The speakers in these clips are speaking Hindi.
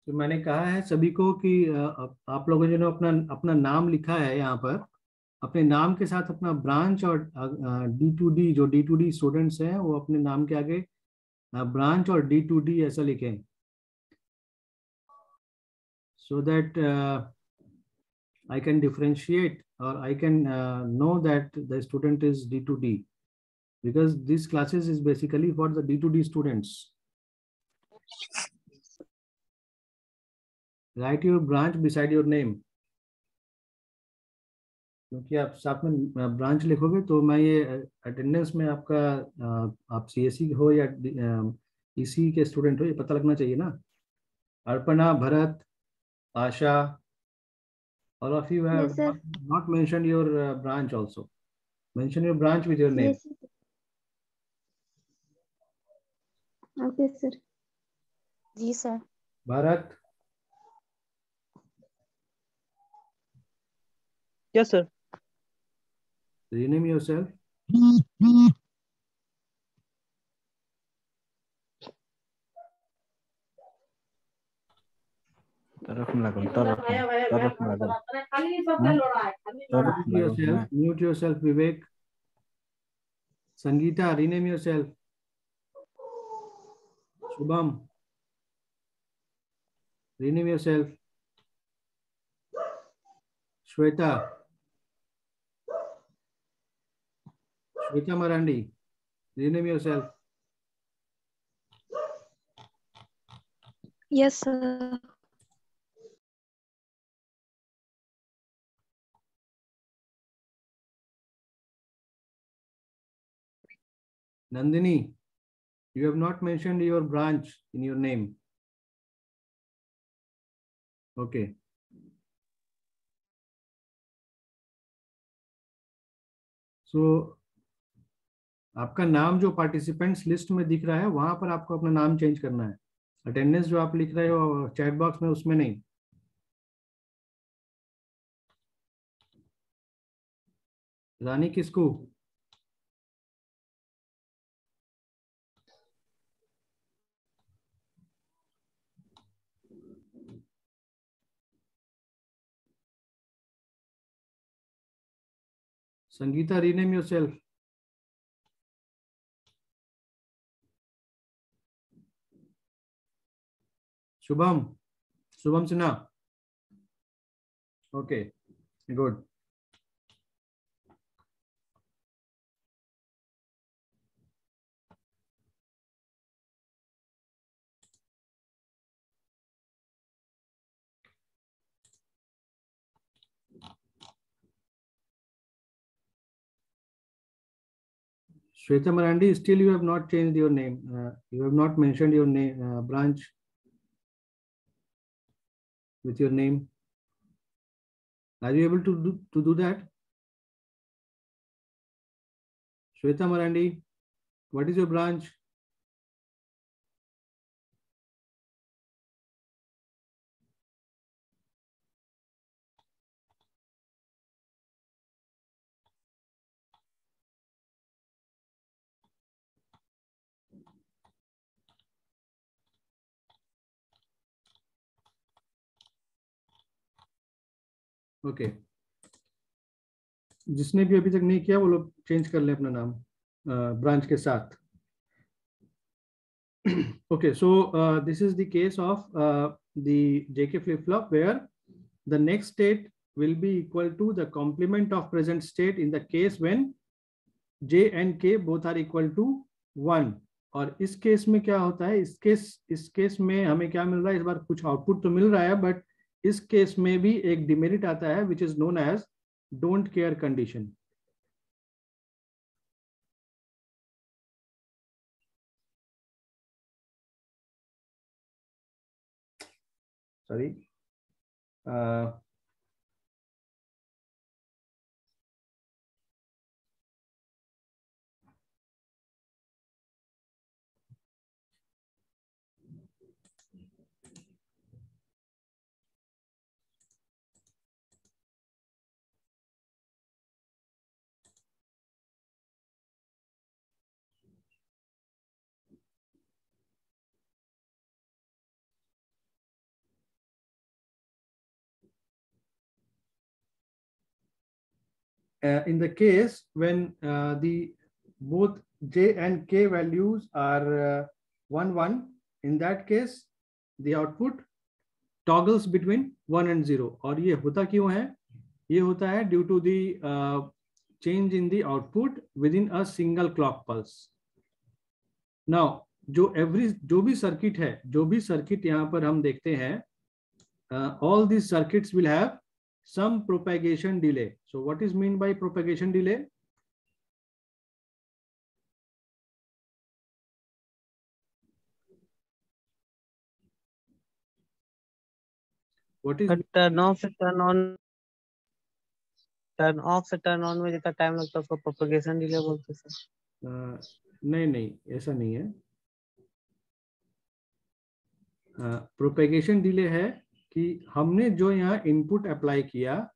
तो मैंने कहा है सभी को कि आप लोगों ने जो अपना अपना नाम लिखा है यहाँ पर, अपने नाम के साथ अपना ब्रांच और D2D, जो D2D स्टूडेंट्स हैं वो अपने नाम के आगे ब्रांच और D2D ऐसा लिखें, so that I can differentiate or I can know that the student is D2D, because this classes is basically for the D2D students. Write your branch beside your name, क्योंकि आप साथ में ब्रांच लिखोगे तो मैं ये अटेंडेंस में आपका आप सीएससी हो या ईसी के स्टूडेंट हो ये पता लगना चाहिए ना. अर्पणा, भरत, आशा, all of you have Yes, sir. not mentioned your branch also. Mention your branch with your name. Yes. Okay, sir. जी sir. Bharat, Yes, sir. rename yourself. Mute yourself, Vivek. Sangeeta, rename yourself. Shubham, rename yourself. Shweta, Shweta Marandi, rename yourself. Yes, sir. Nandini, you have not mentioned your branch in your name. Okay. So आपका नाम जो पार्टिसिपेंट्स लिस्ट में दिख रहा है वहां पर आपको अपना नाम चेंज करना है. अटेंडेंस जो आप लिख रहे हो चैट बॉक्स में उसमें नहीं. रानी किसको? Sangeeta, rename yourself. Shubham, Shubham Sinha. Okay, good. Shweta Marandi, still you have not changed your name. You have not mentioned your name, branch with your name. Are you able to do that? Shweta Marandi, what is your branch? Okay. जिसने भी अभी तक नहीं किया वो लोग चेंज कर ले अपना नाम ब्रांच के साथ. Okay, so this is the case of the JK flip-flop where the next state will be equal to the complement of present state in the case when J and K both are equal to 1. और इस केस में क्या होता है, इस केस में हमें क्या मिल रहा है, इस बार कुछ आउटपुट तो मिल रहा है बट इस केस में भी एक डिमेरिट आता है which is known as don't care condition. Sorry, in the case when the both J and K values are 1 1, in that case the output toggles between 1 and 0. और ये होता क्यों है? ये होता है due to the change in the output within a single clock pulse. Now जो भी सर्किट है, जो भी सर्किट यहाँ पर हम देखते हैं, all these circuits will have some propagation delay. So what is meant by propagation delay? What is turn off से टर्न ऑन, टर्न ऑफ से टर्न ऑन में जितना टाइम लगता है उसको प्रोपगेशन डिले बोलते हैं सर। नहीं, ऐसा नहीं है। प्रोपेगेशन डिले है कि हमने जो यहाँ इनपुट अप्लाई किया,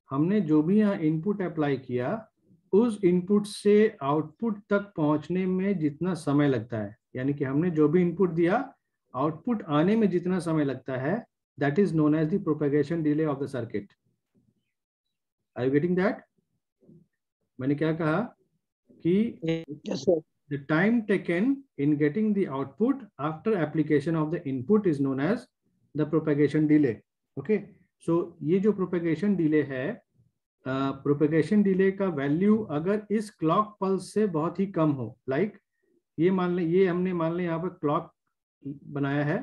हमने जो भी यहाँ इनपुट अप्लाई किया, उस इनपुट से आउटपुट तक पहुंचने में जितना समय लगता है, यानी कि हमने जो भी इनपुट दिया, आउटपुट आने में जितना समय लगता है, that is known as the propagation delay of the circuit. Are you getting that? मैंने क्या कहा कि yes, sir. the time taken in getting the output after application of the input is known as the propagation delay. Okay, so ये जो propagation delay है, propagation delay का वैल्यू अगर इस क्लॉक पल्स से बहुत ही कम हो, लाइक ये मान लें, ये हमने मान लें यहाँ पर क्लॉक बनाया है,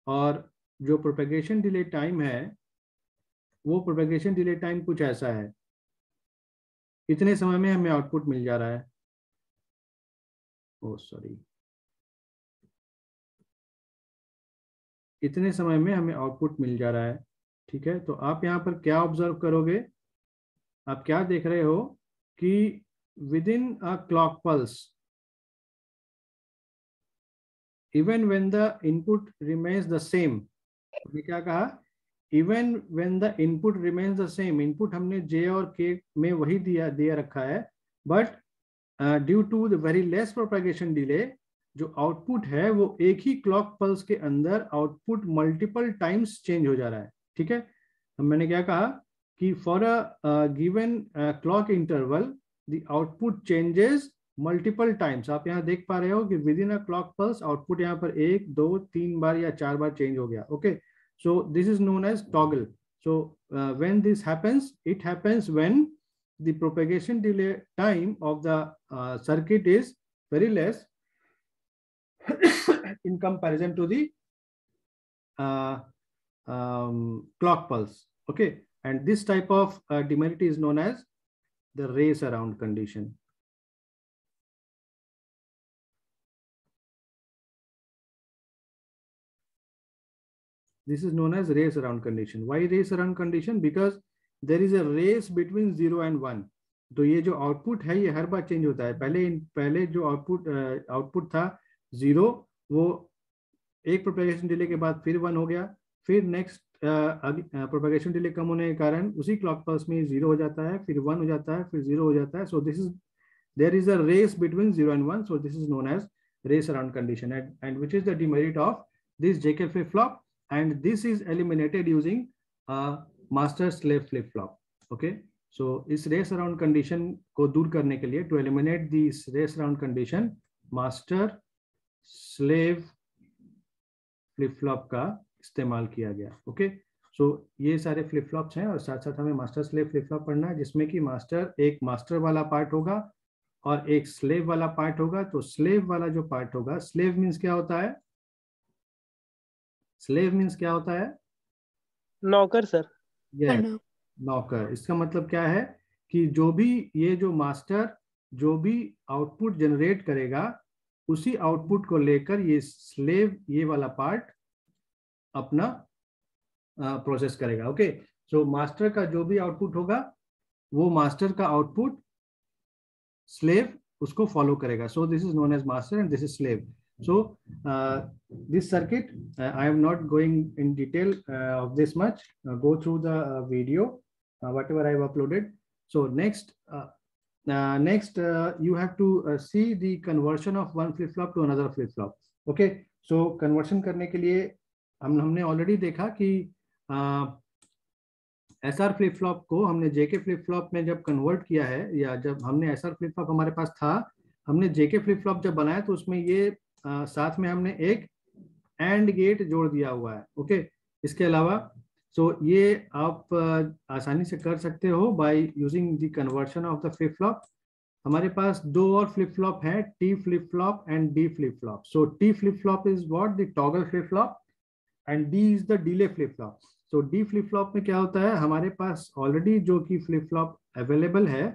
और जो प्रोपेगेशन डिले टाइम है, वो प्रोपेगेशन डिले टाइम कुछ ऐसा है, इतने समय में हमें आउटपुट मिल जा रहा है। ओ सॉरी, इतने समय में हमें आउटपुट मिल जा रहा है। ठीक है, तो आप यहाँ पर क्या ऑब्जर्व करोगे, आप क्या देख रहे हो कि within a clock pulse, even when the input remains the same, ये क्या कहा, even when the input remains the same, input हमने J और K में वही दिया रखा है, but due to the very less propagation delay, जो आउटपुट है वो एक ही क्लॉक पल्स के अंदर आउटपुट मल्टीपल टाइम्स चेंज हो जा रहा है। ठीक है, मैंने क्या कहा कि for a given clock interval the output changes multiple times. आप यहाँ देख पा रहे हो कि within a clock pulse output यहाँ पर 1, 2, 3 बार या 4 बार चेंज हो गया। Okay, so this is known as toggle. So when this happens, it happens when the propagation delay time of the circuit is very less in comparison to the clock pulse. Okay, and this type of demerit is known as the race around condition. This is known as race around condition. Why race around condition? Because there is a race between 0 and 1. तो ये जो आउटपुट है ये हर बार चेंज होता है। पहले जो आउटपुट था 0, वो एक प्रोपेगेशन डिले के बाद फिर 1 हो गया, फिर नेक्स्ट प्रोपेगेशन डिले कम होने के कारण उसी क्लॉक पल्स में 0 हो जाता है, फिर 1 हो जाता है, फिर 0 हो जाता है। सो there is a race between 0 and 1. So this is known as race around condition, and which is the demerit of this JK flip flop, and this is eliminated using master slave flip flop. Okay, so इस race around condition को दूर करने के लिए, to eliminate this race around condition, master slave flip flop का इस्तेमाल किया गया। ओके, सो ये सारे फ्लिप फ्लॉप्स हैं, और साथ साथ हमें मास्टर स्लेव फ्लिप फ्लॉप पढ़ना है, जिसमें कि एक मास्टर वाला पार्ट होगा और एक स्लेव वाला पार्ट होगा। तो स्लेव वाला जो पार्ट होगा, स्लेव मीन्स क्या होता है? स्लेव मीन्स क्या होता है? नौकर सर। यस, नौकर। इसका मतलब क्या है कि जो भी ये जो मास्टर जो भी आउटपुट जनरेट करेगा, उसी आउटपुट को लेकर ये स्लेव, ये वाला पार्ट अपना प्रोसेस करेगा। ओके, सो मास्टर का जो भी आउटपुट होगा, वो मास्टर का आउटपुट स्लेव उसको फॉलो करेगा। So this is known as master and this is slave. So this circuit, I am not going in detail of this much. Go through the video, whatever I have uploaded. So next, you have to see the conversion of one flip flop to another flip flop. Okay, so conversion करने के लिए हमने already देखा कि एसआर फ्लिप फ्लॉप को हमने जेके फ्लिप फ्लॉप में जब कन्वर्ट किया है, या जब हमने एसआर फ्लिप फ्लॉप हमारे पास था, हमने जेके फ्लिप फ्लॉप जब बनाया तो उसमें ये साथ में हमने एक एंड गेट जोड़ दिया हुआ है। ओके, इसके अलावा ये आप आसानी से कर सकते हो by using the conversion of the flip flop. हमारे पास दो और फ्लिप फ्लॉप है, T flip flop and D flip flop. So T flip flop is what, the toggle flip flop, and D is the delay flip flop. So D flip flop में क्या होता है, हमारे पास ऑलरेडी जो कि फ्लिप फ्लॉप अवेलेबल है,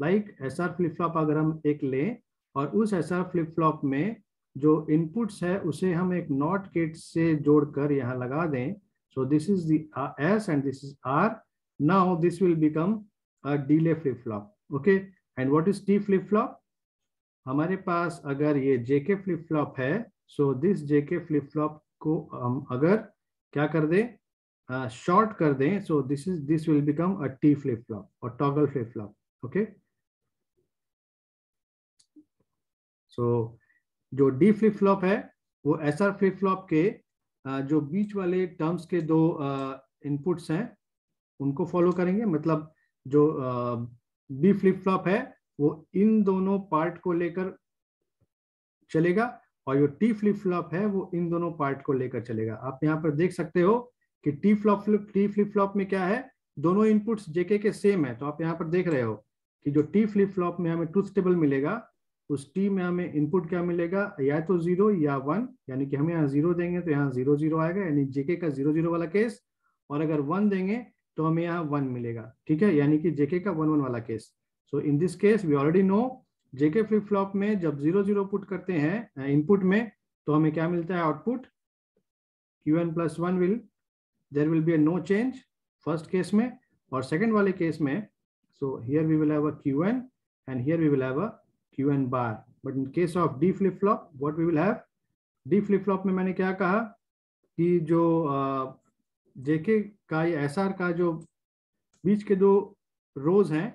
लाइक एसआर फ्लिप फ्लॉप अगर हम एक लें और उस एसआर फ्लिप फ्लॉप में जो इनपुट्स है उसे हम एक नॉट गेट से जोड़कर यहाँ लगा दें। So this is the S and this is R. Now this will become a delay flip flop. Okay, and what is T flip flop? हमारे पास अगर ये जेके फ्लिप फ्लॉप है, so this JK flip flop को हम अगर क्या कर दें, शॉर्ट कर दें, so this will become a T flip flop और toggle flip flop. Okay, so जो डी फ्लिप फ्लॉप है वो एसआर फ्लिप फ्लॉप के जो बीच वाले टर्म्स के दो इनपुट्स हैं उनको फॉलो करेंगे। मतलब जो डी फ्लिप फ्लॉप है वो इन दोनों पार्ट को लेकर चलेगा, और जो टी फ्लिप फ्लॉप है वो इन दोनों पार्ट को लेकर चलेगा। आप यहाँ पर देख सकते हो कि टी फ्लिप फ्लॉप में क्या है, दोनों इनपुट्स जेके के सेम है। तो आप यहाँ पर देख रहे हो कि जो टी फ्लिप फ्लॉप में हमें ट्रुथ टेबल मिलेगा, उस टी में हमें इनपुट क्या मिलेगा, या तो 0 या 1, यानी कि हम यहाँ 0 देंगे तो यहाँ 0 0 आएगा, यानी जेके का 0 0 वाला केस, और अगर 1 देंगे तो हमें यहाँ 1 मिलेगा। ठीक है, यानी कि जेके का 1 1 वाला case. So in this case we already know JK flip flop में जब 0 0 पुट करते हैं इनपुट में तो हमें क्या मिलता है output, Qn plus 1 will, there will be a no change first case में, और सेकंड वाले केस में so here we will have a Qn and here we will have a Qn bar. But in case of D flip flop what we will have, D flip flop में मैंने क्या कहा कि जो JK का या SR का जो बीच के दो रोज हैं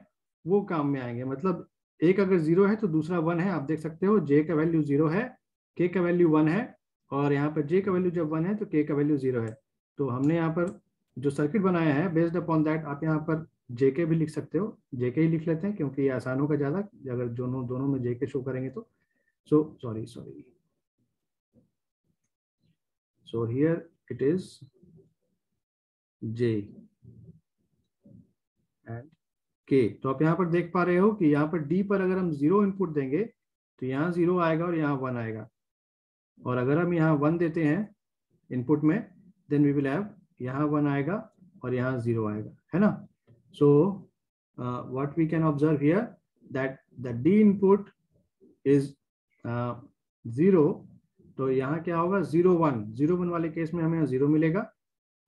वो काम में आएंगे। मतलब एक अगर 0 है तो दूसरा 1 है। आप देख सकते हो J का वैल्यू 0 है, K का वैल्यू 1 है, और यहाँ पर J का वैल्यू जब 1 है तो K का वैल्यू 0 है। तो हमने यहाँ पर जो सर्किट बनाया है बेस्ड अपॉन दैट, आप यहाँ पर JK भी लिख सकते हो, JK ही लिख लेते हैं क्योंकि ये आसान होगा ज़्यादा, अगर दोनों में JK शो करेंगे तो। So here it is J and K। तो आप यहाँ पर देख पा रहे हो कि यहाँ पर D पर अगर हम 0 इनपुट देंगे तो यहाँ 0 आएगा और यहाँ 1 आएगा, और अगर हम यहाँ 1 देते हैं इनपुट में देन वी विल हैव यहाँ 1 आएगा और यहाँ 0 आएगा, है ना। So what we can observe here that the D input is 0, तो यहाँ क्या होगा 0 1 वाले केस में हमें यहाँ 0 मिलेगा,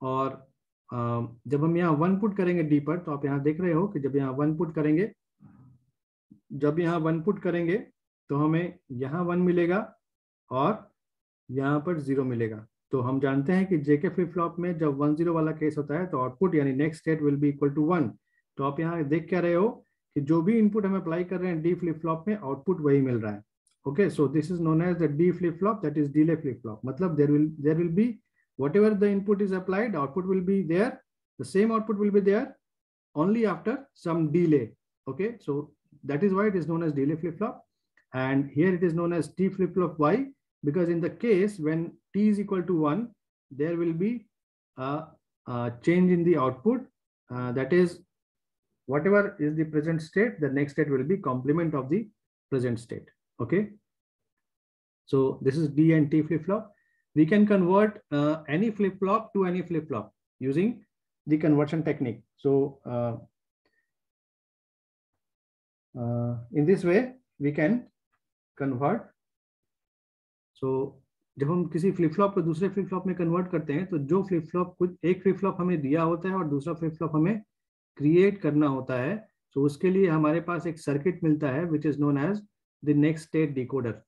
और जब हम यहाँ 1 पुट करेंगे D पर तो आप यहाँ देख रहे हो कि जब यहाँ 1 पुट करेंगे तो हमें यहाँ 1 मिलेगा और यहाँ पर 0 मिलेगा। तो हम जानते हैं कि जेके फ्लिप फ्लॉप में जब 1 0 वाला केस होता है तो आउटपुट यानी next state will be equal to 1। तो आप यहाँ देख क्या रहे हो कि जो भी इनपुट हम अप्लाई कर रहे हैं डी फ्लिप फ्लॉप में आउटपुट वही मिल रहा है। Okay, so this is known as the D flip flop, that is delay flip flop. मतलब there will be whatever the input is applied, output will be there, the same output will be there only after some delay. Okay, so that is why it is known as delay flip flop, and here it is known as T flip flop. Why? Because in the case when T is equal to 1 there will be a change in the output, that is whatever is the present state, the next state will be complement of the present state. Okay, so this is D and T flip flop. We can convert any flip flop to any flip flop using the conversion technique. So in this way we can convert. So जब हम किसी फ्लिप फ्लॉप को दूसरे फ्लिप फ्लॉप में कन्वर्ट करते हैं तो जो फ्लिप फ्लॉप कुछ एक फ्लिप फ्लॉप हमें दिया होता है और दूसरा फ्लिप फ्लॉप हमें क्रिएट करना होता है, तो उसके लिए हमारे पास एक सर्किट मिलता है which is known as the next state decoder.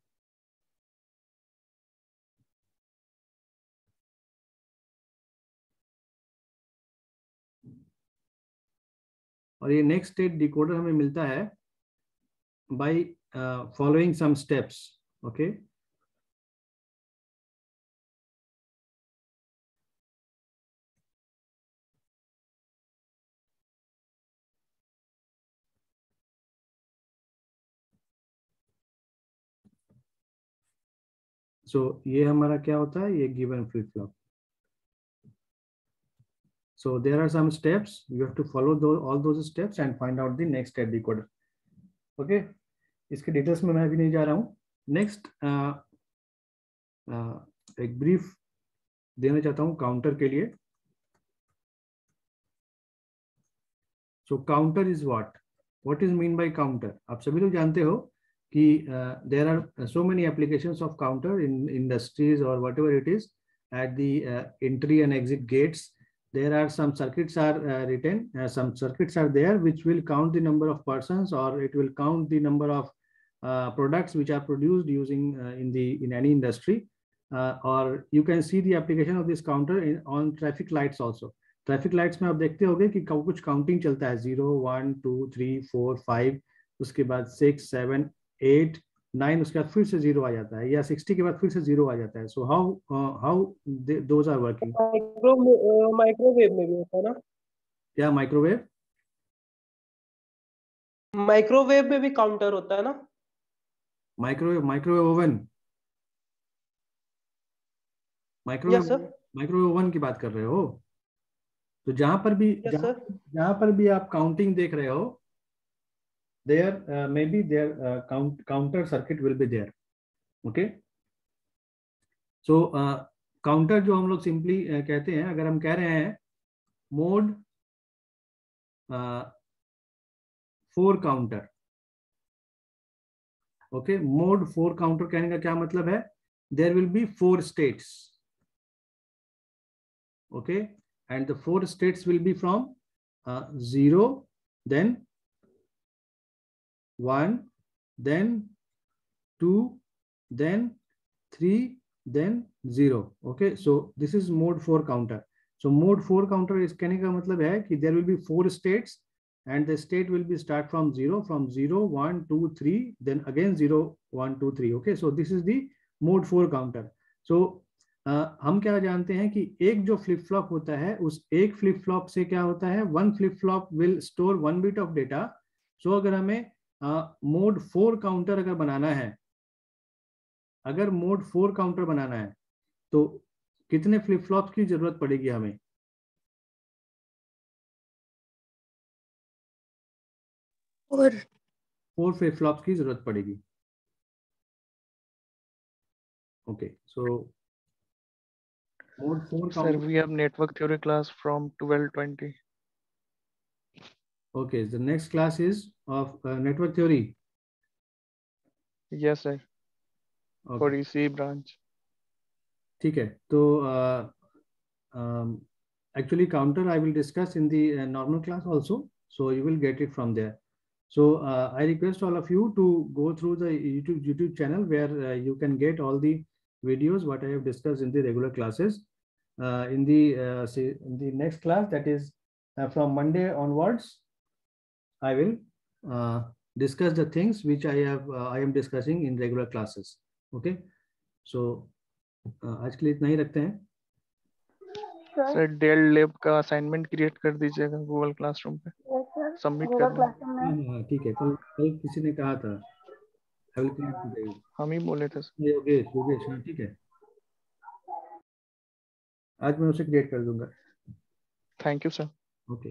और ये नेक्स्ट स्टेट डिकोडर हमें मिलता है by following some steps. Okay, So ये हमारा क्या होता है, ये given flip flop. So there are some steps. You have to follow all those steps and find out the next state decoder. Okay. इसके डिटेल्स में मैं अभी नहीं जा रहा हूँ. नेक्स्ट एक ब्रीफ देना चाहता हूँ काउंटर के लिए. So counter is what is mean by counter. आप सभी लोग जानते हो कि there are so many applications of counter in industries और whatever it is at the entry and exit gates. There are some circuits are written, some circuits are there which will count the number of persons, or it will count the number of products which are produced using in any industry, or you can see the application of this counter on traffic lights also. Traffic lights में आप देखते होंगे कि कुछ काउंटिंग चलता है 0 1 2 3 4 5, उसके बाद 6 7 8 9, उसके बाद फिर से 0 आ जाता है, या 60 के बाद फिर से 0 आ जाता है. So how those are working. Microwave में भी होता है ना. क्या माइक्रोवेव में भी काउंटर होता है ना. Microwave oven. माइक्रोवेव ओवन की बात कर रहे हो. तो जहां पर भी आप काउंटिंग देख रहे हो, there maybe their counter circuit will be there. Okay. So counter जो हम लोग सिंपली कहते हैं, अगर हम कह रहे हैं mode 4 counter. Okay, mode 4 counter कहने का क्या मतलब है, there will be 4 states. Okay, and the 4 states will be from 0, then 1, then 2, then 3, then 0. Okay, so this is mode 4 counter. So mode 4 counter is कहने का मतलब है कि there will be 4 states and the state will be start from 0, 1 2 3, then again 0 1 2 3. Okay, so this is the mode 4 counter. So हम क्या जानते हैं कि एक जो फ्लिप फ्लॉप होता है, उस एक फ्लिप फ्लॉप से क्या होता है, one flip flop will store 1 bit of data. So अगर हमें मोड 4 काउंटर अगर बनाना है, मोड 4 काउंटर बनाना है, तो कितने फ्लिप फ्लॉप की जरूरत पड़ेगी हमें? 4 फ्लिप फ्लॉप की जरूरत पड़ेगी. Okay, so mode 4 Sir, we have network theory class from 12:20. Okay, the next class is of network theory. Yes, sir. Okay. For EC branch. ठीक है, तो actually counter I will discuss in the normal class also, so you will get it from there. So I request all of you to go through the YouTube channel where you can get all the videos what I have discussed in the regular classes. In the next class, that is from Monday onwards, I will discuss the things which I am discussing in regular classes. Okay, so आज के लिए इतना ही रखते हैं. सर डेल लैब का असाइनमेंट क्रिएट कर दीजिएगा गूगल क्लासरूम पे, सबमिट कर देना. हाँ ठीक है, कल किसी ने कहा था I will create today. हम ही बोले थे. योगेश हाँ ठीक है, आज मैं उसे क्रिएट कर दूंगा. Thank you sir. ओके.